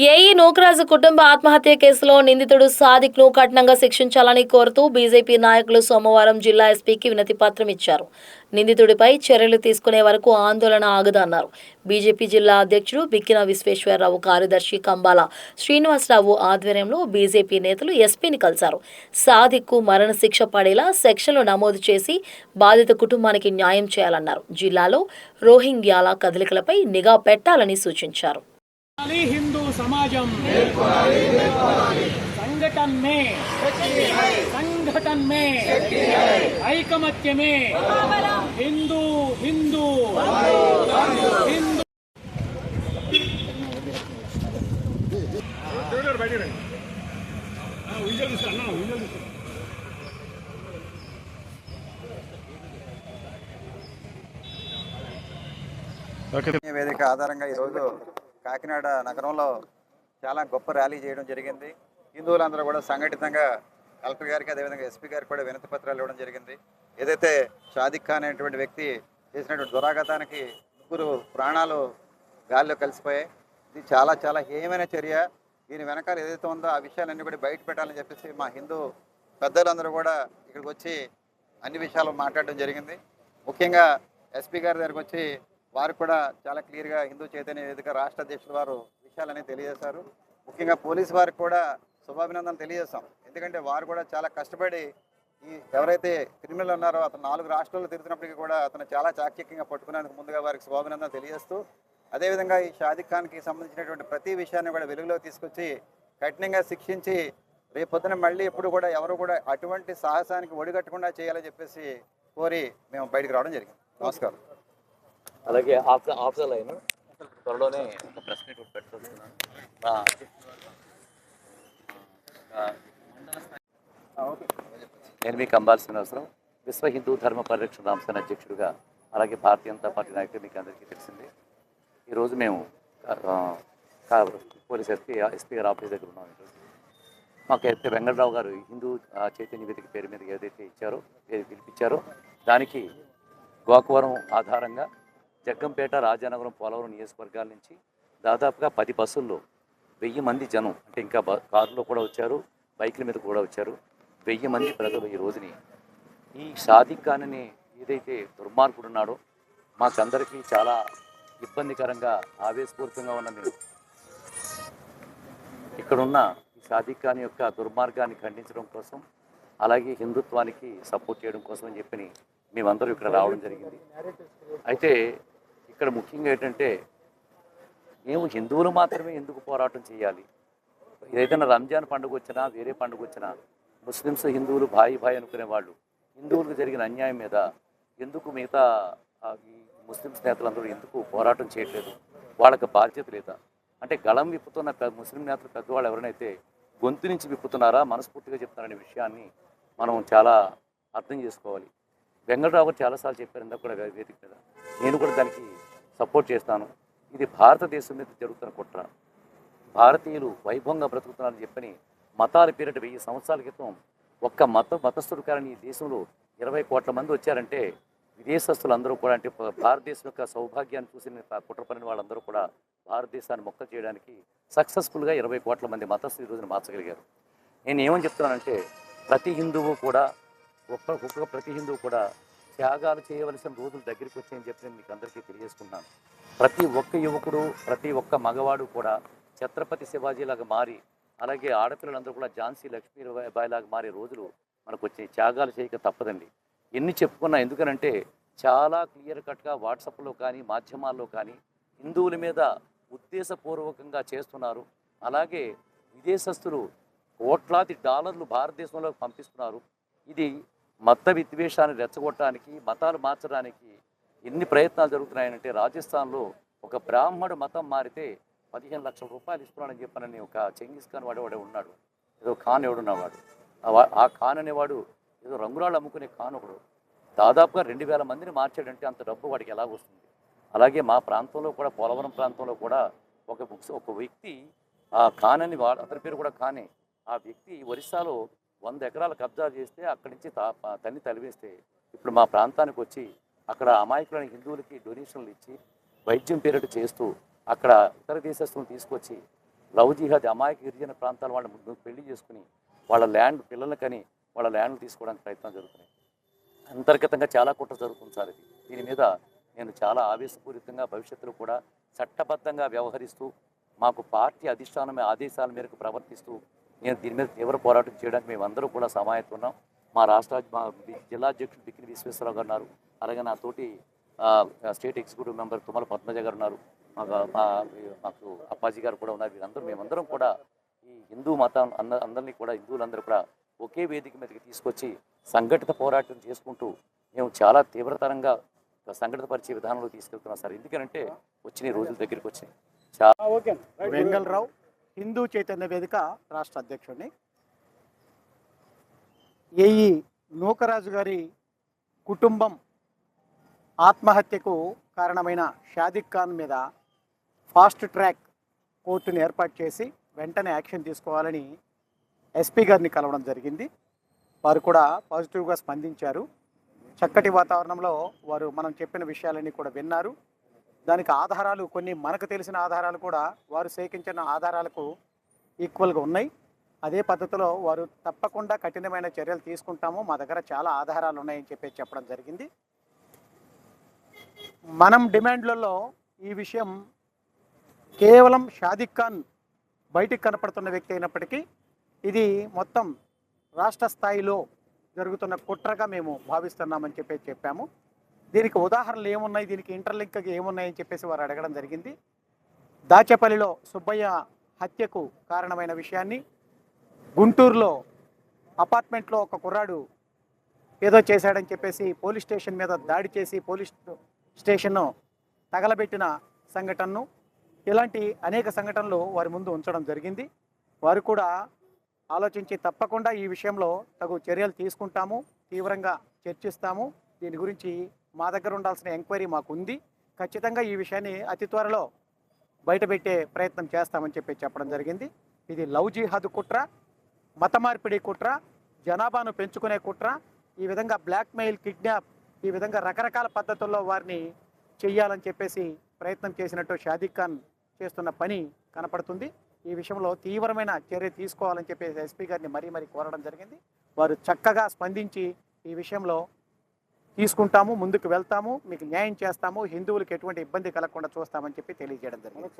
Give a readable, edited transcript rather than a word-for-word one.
AE Nookaraju కుటుంబ ఆత్మహత్య కేసులో నిందితుడు సాదిక్ను కఠినంగా శిక్షించాలని కోరుతూ బీజేపీ నాయకులు సోమవారం జిల్లా ఎస్పీకి వినతి పత్రం ఇచ్చారు. నిందితుడిపై చర్యలు తీసుకునే వరకు ఆందోళన ఆగదన్నారు. బీజేపీ జిల్లా అధ్యక్షుడు బిక్కిన విశ్వేశ్వరరావు, కార్యదర్శి కంబాల శ్రీనివాసరావు ఆధ్వర్యంలో బీజేపీ నేతలు ఎస్పీని కలిశారు. సాదిక్కు మరణశిక్ష పడేలా సెక్షన్లు నమోదు చేసి బాధిత కుటుంబానికి న్యాయం చేయాలన్నారు. జిల్లాలో రోహింగ్యాల కదలికలపై నిఘా పెట్టాలని సూచించారు. हिंदू समाजम संगठन में ऐकमत्य में हिंदू हिंदू हिंदू వేదిక ఆధారంగా ఈరోజు కాకినాడ నగరంలో చాలా గొప్ప ర్యాలీ చేయడం జరిగింది. హిందువులందరూ కూడా సంఘటితంగా కలెక్టర్ గారికి అదేవిధంగా ఎస్పీ గారికి కూడా వినతి పత్రాలు ఇవ్వడం జరిగింది. ఏదైతే షాదిక్ ఖాన్ అనేటువంటి వ్యక్తి చేసినటువంటి దురాఘాతానికి ముగ్గురు ప్రాణాలు గాలిలో కలిసిపోయాయి. ఇది చాలా చాలా హేయమైన చర్య. దీని వెనకాల ఏదైతే ఉందో ఆ విషయాలన్నీ కూడా బయట పెట్టాలని చెప్పేసి మా హిందూ పెద్దలందరూ కూడా ఇక్కడికి వచ్చి అన్ని విషయాలు మాట్లాడడం జరిగింది. ముఖ్యంగా ఎస్పీ గారి దగ్గరికి వచ్చి వారు కూడా చాలా క్లియర్గా హిందూ చైతన్య వేదిక రాష్ట్ర అధ్యక్షుల వారు విషయాలని తెలియజేశారు. ముఖ్యంగా పోలీసు వారికి కూడా శుభాభినందనలు తెలియజేస్తాం. ఎందుకంటే వారు కూడా చాలా కష్టపడి ఈ ఎవరైతే క్రిమినల్ ఉన్నారో అతను 4 రాష్ట్రాల్లో తిరుగుతున్నప్పటికీ కూడా అతను చాలా చాకచక్యంగా పట్టుకునేందుకు ముందుగా వారికి శుభాభినందనలు తెలియజేస్తూ అదేవిధంగా ఈ షాదిక్ ఖాన్కి సంబంధించినటువంటి ప్రతి విషయాన్ని కూడా వెలుగులో తీసుకొచ్చి కఠినంగా శిక్షించి రేపొద్దున మళ్ళీ ఎప్పుడు కూడా ఎవరు కూడా అటువంటి సాహసానికి ఒడిగట్టకుండా చేయాలని చెప్పేసి కోరి మేము బయటకు రావడం జరిగింది. నమస్కారం. అలాగే ఆఫ్ లైన్ త్వరలోనే ఒక ప్రెస్ మీట్ పెట్టుకుంటున్నాను. నేను మీకు కంబాల శ్రీనివాసరావు, విశ్వ హిందూ ధర్మ పరిరక్షణ రామసేన అధ్యక్షుడిగా, అలాగే భారతీయ జనతా పార్టీ నాయకులు మీకు అందరికీ తెలిసింది. ఈరోజు మేము పోలీస్ ఎస్పీ గారి ఆఫీస్ దగ్గర ఉన్నాం. ఈరోజు మాకైతే వెంకటరావు గారు హిందూ చైతన్య వేదిక పేరు మీద ఏదైతే పిలిపించారో దానికి గోకవరం ఆధారంగా జగ్గంపేట, రాజానగరం, పోలవరం నియోజకవర్గాల నుంచి దాదాపుగా 10 బస్సుల్లో 1000 మంది జనం, అంటే ఇంకా కారులో కూడా వచ్చారు, బైకుల మీద కూడా వచ్చారు. 1000 మంది ప్రజలు ఈ రోజుని ఈ షాదిక్ ఖాన్ అని ఏదైతే దుర్మార్గుడు ఉన్నాడో మాకందరికీ చాలా ఇబ్బందికరంగా ఆవేశపూరితంగా ఉన్న మేము ఇక్కడున్న ఈ షాదిక్ ఖాన్ యొక్క దుర్మార్గాన్ని ఖండించడం కోసం, అలాగే హిందుత్వానికి సపోర్ట్ చేయడం కోసం అని చెప్పి మేమందరూ ఇక్కడ రావడం జరిగింది. అయితే ఇక్కడ ముఖ్యంగా ఏంటంటే మేము హిందువులు మాత్రమే ఎందుకు పోరాటం చేయాలి? ఏదైనా రంజాన్ పండుగ వచ్చినా వేరే పండుగ వచ్చినా ముస్లిమ్స్ హిందువులు భాయి అనుకునేవాళ్ళు హిందువులకు జరిగిన అన్యాయం మీద ఎందుకు మిగతా ఈ ముస్లిమ్స్ నేతలందరూ ఎందుకు పోరాటం చేయట్లేదు? వాళ్ళకి బాధ్యత లేదా? అంటే గళం విప్పుతున్న ముస్లిం నేతలు పెద్దవాళ్ళు ఎవరైనా గొంతు నుంచి విప్పుతున్నారా, మనస్ఫూర్తిగా చెప్తున్నారనే విషయాన్ని మనం చాలా అర్థం చేసుకోవాలి. వెంకటరావు గారు చాలాసార్లు చెప్పారు ఇందాక కూడా వేదిక మీద, నేను కూడా దానికి సపోర్ట్ చేస్తాను. ఇది భారతదేశం మీద జరుగుతున్న కుట్ర. భారతీయులు వైభవంగా బ్రతుకుతున్నారని చెప్పని మతాల పేరిట 1000 సంవత్సరాల క్రితం ఒక్క మతస్థుడు కారణం ఈ దేశంలో 20 కోట్ల మంది వచ్చారంటే విదేశస్తులు అందరూ కూడా, అంటే భారతదేశం యొక్క సౌభాగ్యాన్ని చూసి కుట్రపడిన వాళ్ళందరూ కూడా భారతదేశాన్ని మొక్క చేయడానికి సక్సెస్ఫుల్గా 20 కోట్ల మంది మతస్థులు ఈ రోజున మార్చగలిగారు. నేను ఏమని చెప్తున్నానంటే ప్రతి హిందువు కూడా ప్రతి హిందువు కూడా త్యాగాలు చేయవలసిన రోజులు దగ్గరికి వచ్చాయని చెప్పి నేను మీకు అందరికీ తెలియజేసుకున్నాను. ప్రతి ఒక్క యువకుడు, ప్రతి ఒక్క మగవాడు కూడా ఛత్రపతి శివాజీలాగా మారి, అలాగే ఆడపిల్లలందరూ కూడా ఝాన్సీ లక్ష్మీబాయిలాగా మారే రోజులు మనకు వచ్చి త్యాగాలు చేయక తప్పదండి. ఎన్ని చెప్పుకున్నా, ఎందుకనంటే చాలా క్లియర్ కట్గా వాట్సాప్లో కానీ మాధ్యమాల్లో కానీ హిందువుల మీద ఉద్దేశపూర్వకంగా చేస్తున్నారు. అలాగే విదేశస్తులు కోట్లాది డాలర్లు భారతదేశంలోకి పంపిస్తున్నారు. ఇది మత విద్వేషాన్ని రెచ్చగొట్టడానికి, మతాలు మార్చడానికి ఎన్ని ప్రయత్నాలు జరుగుతున్నాయంటే రాజస్థాన్లో ఒక బ్రాహ్మడు మతం మారితే 15 లక్షల రూపాయలు ఇస్తున్నాడని చెప్పనని ఒక చెంగిస్ ఖాన్ వాడే ఉన్నాడు, ఏదో ఖాన్ ఎవడున్నవాడు. ఆ ఖాన్ అనేవాడు ఏదో రంగురాళ్ళు అమ్ముకునే ఖాన్ ఒకడు దాదాపుగా 2000 మందిని మార్చాడంటే అంత డబ్బు వాడికి ఎలా వస్తుంది? అలాగే మా ప్రాంతంలో కూడా, పోలవరం ప్రాంతంలో కూడా ఒక వ్యక్తి ఆ ఖాన్ అని అతని పేరు కూడా ఖానే, ఆ వ్యక్తి ఒరిస్సాలో 100 ఎకరాలు కబ్జా చేస్తే అక్కడి నుంచి తన్ని తలివేస్తే ఇప్పుడు మా ప్రాంతానికి వచ్చి అక్కడ అమాయకులైన హిందువులకి డొనేషన్లు ఇచ్చి వైద్యం పేరిట చేస్తూ అక్కడ ఇతర దేశస్తులను తీసుకొచ్చి లవ్ జిహాద్ అమాయక గిరిజన ప్రాంతాల వాళ్ళ ముందు పెళ్లి చేసుకుని వాళ్ళ ల్యాండ్ పిల్లలకని వాళ్ళ ల్యాండ్లు తీసుకోవడానికి ప్రయత్నం జరుగుతున్నాయి. అంతర్గతంగా చాలా కుట్ర జరుగుతుంది సార్. దీని మీద నేను చాలా ఆవేశపూరితంగా భవిష్యత్తులో కూడా చట్టబద్ధంగా వ్యవహరిస్తూ మాకు పార్టీ అధిష్టానం ఆదేశాల మేరకు ప్రవర్తిస్తూ నేను దీని మీద తీవ్ర పోరాటం చేయడానికి మేమందరూ కూడా సమాయత్తం ఉన్నాం. మా జిల్లా అధ్యక్షుడు బిక్కిని విశ్వేశ్వరరావు గారు ఉన్నారు. అలాగే నాతోటి state executive member Tummala Padmaja గారు ఉన్నారు. మాకు అప్పాజీ గారు కూడా ఉన్నారు. మేమందరం కూడా ఈ హిందూ మతం అందరినీ కూడా హిందువులందరూ కూడా ఒకే వేదిక మీదకి తీసుకొచ్చి సంఘటిత పోరాటం చేసుకుంటూ మేము చాలా తీవ్రతరంగా సంఘటితపరిచే విధానంలో తీసుకెళ్తున్నాం సార్. ఎందుకంటే వచ్చిన రోజుల దగ్గరికి వచ్చినాయి. వెంగళరావు, హిందూ చైతన్య వేదిక రాష్ట్ర అధ్యక్షుడిని. ఏఈ నూకరాజు గారి కుటుంబం ఆత్మహత్యకు కారణమైన షాదిక్ ఖాన్ మీద ఫాస్ట్ ట్రాక్ కోర్టును ఏర్పాటు చేసి వెంటనే యాక్షన్ తీసుకోవాలని ఎస్పీ గారిని కలవడం జరిగింది. వారు కూడా పాజిటివ్గా స్పందించారు. చక్కటి వాతావరణంలో వారు మనం చెప్పిన విషయాలన్నీ కూడా విన్నారు. దానికి ఆధారాలు కొన్ని మనకు తెలిసిన ఆధారాలు కూడా వారు సేకరించిన ఆధారాలకు ఈక్వల్గా ఉన్నాయి. అదే పద్ధతిలో వారు తప్పకుండా కఠినమైన చర్యలు తీసుకుంటాము, మా దగ్గర చాలా ఆధారాలు ఉన్నాయని చెప్పడం జరిగింది. మనం డిమాండ్లలో ఈ విషయం కేవలం షాదిక్ ఖాన్ బయటికి కనపడుతున్న వ్యక్తి అయినప్పటికీ ఇది మొత్తం రాష్ట్ర స్థాయిలో జరుగుతున్న కుట్రగా మేము భావిస్తున్నామని చెప్పాము. దీనికి ఉదాహరణలు ఏమున్నాయి, దీనికి ఇంటర్లింక్గా ఏమున్నాయని చెప్పేసి వారు అడగడం జరిగింది. దాచేపల్లిలో సుబ్బయ్య హత్యకు కారణమైన విషయాన్ని, గుంటూరులో అపార్ట్మెంట్లో ఒక కుర్రాడు ఏదో చేశాడని చెప్పేసి పోలీస్ స్టేషన్ మీద దాడి చేసి పోలీస్ స్టేషన్ను తగలబెట్టిన సంఘటనను, ఇలాంటి అనేక సంఘటనలు వారి ముందు ఉంచడం జరిగింది. వారు కూడా ఆలోచించి తప్పకుండా ఈ విషయంలో తగు చర్యలు తీసుకుంటాము, తీవ్రంగా చర్చిస్తాము. దీని గురించి మా దగ్గర ఉండాల్సిన ఎంక్వైరీ మాకు ఉంది. ఖచ్చితంగా ఈ విషయాన్ని అతి త్వరలో బయటపెట్టే ప్రయత్నం చేస్తామని చెప్పడం జరిగింది. ఇది లవ్ జిహాద్ కుట్ర, మత మార్పిడి కుట్ర, జనాభాను పెంచుకునే కుట్ర, ఈ విధంగా బ్లాక్మెయిల్, కిడ్నాప్, ఈ విధంగా రకరకాల పద్ధతుల్లో వారిని చెయ్యాలని చెప్పేసి ప్రయత్నం చేసినట్టు షాదిక్ ఖాన్ చేస్తున్న పని కనపడుతుంది. ఈ విషయంలో తీవ్రమైన చర్య తీసుకోవాలని చెప్పేసి ఎస్పీ గారిని మరీ కోరడం జరిగింది. వారు చక్కగా స్పందించి ఈ విషయంలో తీసుకుంటాము, ముందుకు వెళ్తాము, మీకు న్యాయం చేస్తాము, హిందువులకు ఎటువంటి ఇబ్బంది కలగకుండా చూస్తామని చెప్పి తెలియజేయడం జరిగింది.